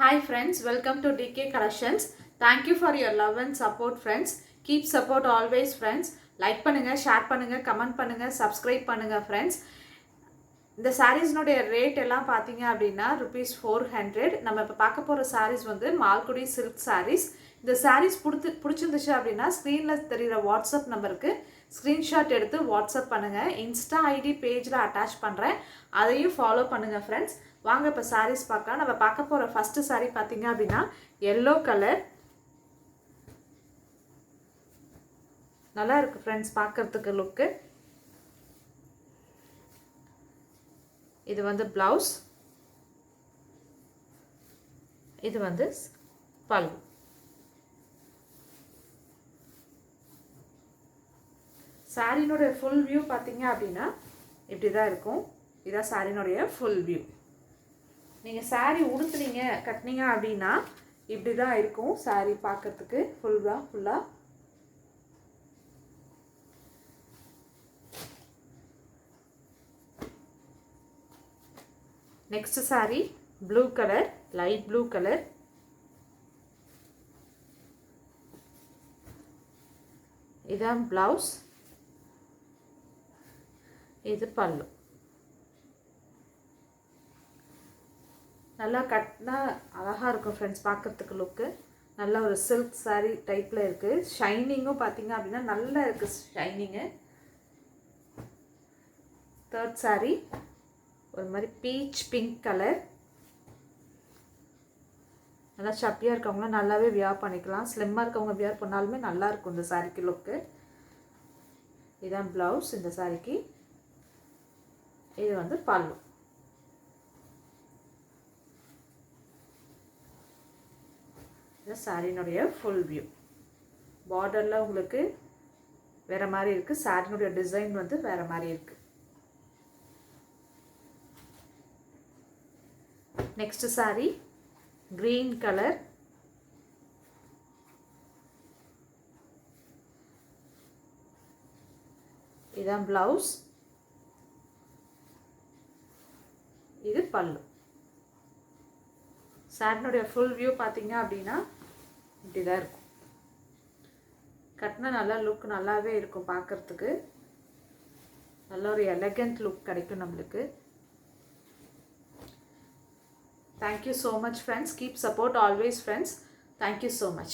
Hi friends, welcome to DK Collections. Thank you for your love and support friends. Keep support always friends. Like பண்ணுங்க, share பண்ணுங்க, comment பண்ணுங்க, subscribe பண்ணுங்க friends. இந்த சாரீஸ்னுடைய rate எல்லாம் பார்த்தீங்க அப்படின்னா ₹400. நம்ம இப்போ பார்க்க போகிற சாரீஸ் வந்து மால்குடி சில்க் சாரீஸ். இந்த சாரீஸ் பிடிச்சிருந்துச்சு அப்படின்னா ஸ்க்ரீனில் தெரிகிற வாட்ஸ்அப் நம்பருக்கு ஸ்க்ரீன்ஷாட் எடுத்து வாட்ஸ்அப் பண்ணுங்கள். இன்ஸ்டா ஐடி பேஜில் அட்டாச் பண்ணுறேன், அதையும் ஃபாலோ பண்ணுங்கள் ஃப்ரெண்ட்ஸ். வாங்க இப்போ சாரீஸ் பார்க்கலாம். நம்ம பார்க்க போகிற ஃபஸ்ட்டு சாரீ பார்த்தீங்க அப்படின்னா எல்லோ கலர். நல்லா இருக்குது ஃப்ரெண்ட்ஸ் பார்க்குறதுக்கு லுக்கு. இது வந்து ப்ளவுஸ், இது வந்து பல்லு. சாரினுடைய ஃபுல் வியூ பார்த்தீங்க அப்படின்னா இப்படி தான் இருக்கும். இதான் சாரினுடைய ஃபுல் வியூ. நீங்கள் சாரி உடுத்துனீங்க கட்டினீங்க அப்படின்னா இப்படி தான் இருக்கும் சாரி பார்க்கறதுக்கு ஃபுல்லாக. Next sorry blue colour, light blue colour. இதான் ப்ளவுஸ், இது பல்லு. நல்லா கட்டினா அழகாக இருக்கும் ஃப்ரெண்ட்ஸ் பார்க்குறதுக்கு லுக்கு. நல்ல ஒரு சில்க் சாரீ டைப்பில் இருக்குது. ஷைனிங்கும் பார்த்தீங்க அப்படின்னா நல்லா இருக்குது ஷைனிங்கு. தேர்ட் சாரீ ஒரு மாதிரி பீச் பிங்க் கலர். நல்லா சப்பியாக இருக்கவங்களாம் நல்லாவே வியர் பண்ணிக்கலாம். ஸ்லிம்மாக இருக்கவங்க வியர் பண்ணாலுமே நல்லாயிருக்கும் இந்த சாரீக்கு லுக்கு. இதுதான் ப்ளவுஸ் இந்த சாரீக்கு. இது வந்து பல்லு. இது சாரினுடைய ஃபுல் வியூ. பார்டரில் உங்களுக்கு வேறு மாதிரி இருக்குது. சாரினுடைய டிசைன் வந்து வேறு மாதிரி இருக்குது. Next sorry green colour. இதான் ப்ளவுஸ், இது பல்லு. சாரினுடைய ஃபுல் வியூ பார்த்தீங்க அப்படின்னா இப்படி தான் இருக்கும். கட்டினா நல்லா லுக் நல்லாவே இருக்கும் பார்க்குறதுக்கு. நல்ல ஒரு எலகண்ட் லுக் கிடைக்கும் நம்மளுக்கு. Thank you so much friends. Keep support always friends. Thank you so much.